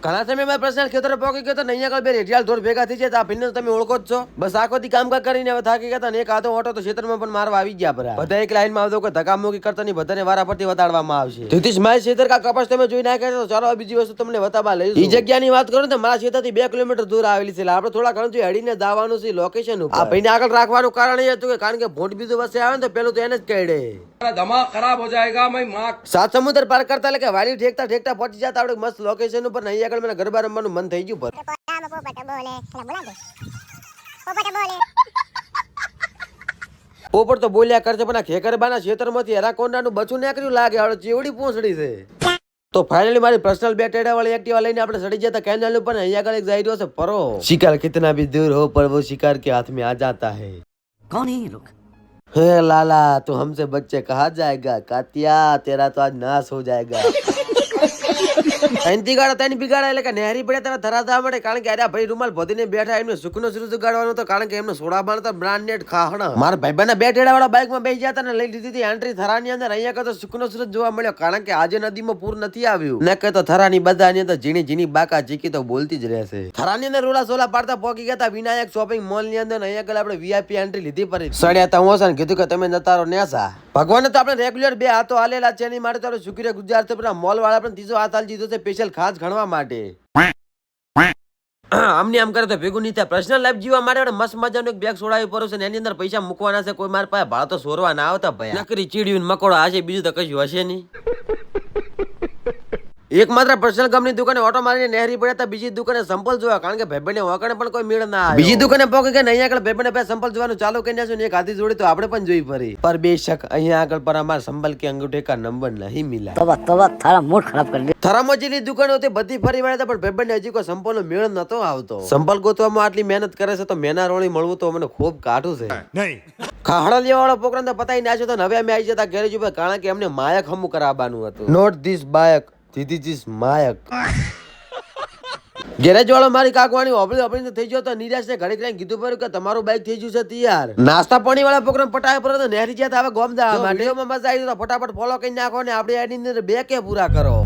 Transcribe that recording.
ઘણા સમયમાં પર્સનલ ખેતર પોકી ગયો તો નહીં આગળ બે રેડિયાલ ઢોર ભેગા થઈ જાય તો આ ભીને તમે ઓળખો જ છો. બસ આખોથી કામ કરીને હવે થાકી ગયા ને એક આધો ઓટો તો ખેતરમાં પણ મારવા આવી ગયા ભરા. બધા એક લાઈનમાં આવતો કોઈ ધક્કામુક્કી કરતા નહીં, બધાને વારા પરથી વતાડવામાં આવશે. તેથી મારી ખેતર કા કપાસ તમે જોઈ નાખ્યા તો ચાલો બીજી વસ્તુ તમને બતાવવા લઈશું. એ જગ્યાની વાત કરું તો મારા ખેતરથી 2 કિલોમીટર દૂર આવેલી છે. આપણે થોડા ઘણું જો હેડીને દાવાનું છે લોકેશન ઉપર. આ ભાઈને આગળ રાખવાનું કારણ એ હતું કે કારણ કે ભોંટ બીજું વસે આવે ને તો પેલું તો એને જ કહેડે दिमाग खराब हो जाएगा मैं माँ સાત સમુદ્ર પાર કરતા એટલે કે વાડી ઠેકતા પહોંચી જતા આપણે મસ્ત લોકેશન ઉપર નહીં આગળ મને ગરબા રમવાનું મન થઈ ગયું. પોપટ તો બોલ્યા કરશે પણ આ ખેકરબાના ખેતરમાંથી એરાકોન્ડાનું બચું નીકળ્યું લાગે. હવે ચેવડી પૂંછડી છે. તો ફાઇનલી મારી પર્સનલ બેટેડા વાળી એક્ટિવા લઈને આપણે ચડી જતા કેનાલ ઉપર. અહીંયા આગળ એક જાય રહ્યો છે પરો. શિકાર કિतना भी दूर हो पर वो शिकार के हाथ में आ जाता है. कौन है ये लोग? हे लाला तू हमसे बच्चे कहा जाएगा, कातिया तेरा तो आज नाश हो जाएगा. બિગાડા એટલે કે નહેરી પડ્યા તારા ધરાધા મળે. કારણ કે અરે ભાઈ રૂમાલ ભોધીને બેઠા એમને સુખનો સુરત ગાડવાનો તો કારણ કે એમને સોડા બાણતા બ્રાન્ડેડ ખાહણા. મારા ભાઈબંધના બે ટેડા વાળા બાઇકમાં બેસી જતા ને લઈ લીધી હતી એન્ટ્રી થરાની અંદર. અહીંયા કરતો સુખનો સુરત જોવા મળ્યો કારણ કે આજે નદીમાં પૂર નથી આવ્યું. ને કહેતો થરાની બધાની અંદર ઝીણી ઝીણી બાકા ચીકી તો બોલતી જ રહેશે. થરાની અંદર રોલા સોલા પાડતા પોકી ગયા વિનાયક શોપિંગ મોલ ની અંદર. અહીંયા આગળ આપણે વીઆઈપી એન્ટ્રી લીધી પડી. સડ્યા તા હું કીધું કે તમે નતારો નેસા. ભગવાને તો આપણે રેગ્યુલર 2 હાથો હાલેલા છે. એની માટે તો શુક્રિયા ગુજાર છે. પેલા મોલ વાળા પણ ત્રીજો હાથ હાલ દીધો છે સ્પેશિયલ ખાસ ગણવા માટે. અમને આમ કરે તો ભેગું નહીં થાય. પર્સનલ લાઈફ જીવવા માટે મસ્ત મજાનું એક બેગ છોડાવી પડ્યું છે ને એની અંદર પૈસા મૂકવાના છે. કોઈ મારા પાસે ભાડા તો સોરવા ના આવતા ભાઈ. નકરી ચીડ્યું મકોડો હશે, બીજું તો કશું હશે નહીં. એક માત્ર પર્સનલ કંપની દુકાને ઓટો મારીને નહેરી પડ્યા હતા. બીજી દુકાને સંપલ જોવા કારણ કે ભાઈબંધને વાકણે પણ કોઈ મેળ ના આવે. બીજી દુકાને પોકી કે નહીં આગળ ભાઈબંધને પાસે સંપલ જોવાનું ચાલુ કરી નાખ્યું. એક હાથી જોડી તો આપણે પણ જોઈ ફરી. પર બેશક અહીંયા આગળ પર અમારા સંપલ કે અંગૂઠે કા નંબર નહીં મિલા. तोबा थारा मूड खराब कर दिया. થરામાં જેટલી દુકાનો હતી બધી ફરી વાળ્યા હતા પણ ભાઈબંધને હજી કોઈ સંપલનો મેળ નતો આવતો. સંપલ ગોતવામાં આટલી મહેનત કરે છે તો મેના રોણી મળવું તો મને ખૂબ કાઠું છે. ખાહડા લેવા વાળો પ્રોગ્રામ તો પતાઈ નાખ્યો તો હવે અમે આવી જતા ગેરેજ ઉપર કારણ કે એમને માયક હમું કરાવવાનું હતું. Not this bike this mike. Garage વાળો મારી કાકવાણી ઓપડી થઈ ગયો તો નિરાશ ને ઘડી ઘડી કીધું પડ્યું કે તમારું બાઈક થઈ ગયું છે તૈયાર. નાસ્તા પાણી વાળા પ્રોગ્રામ પટાય પર નહેરી જતા હવે ગોમદા માટે મજા આવી તો ફટાફટ ફોલો કરી નાખો ને આપણે એની અંદર 2 કે પૂરા કરો.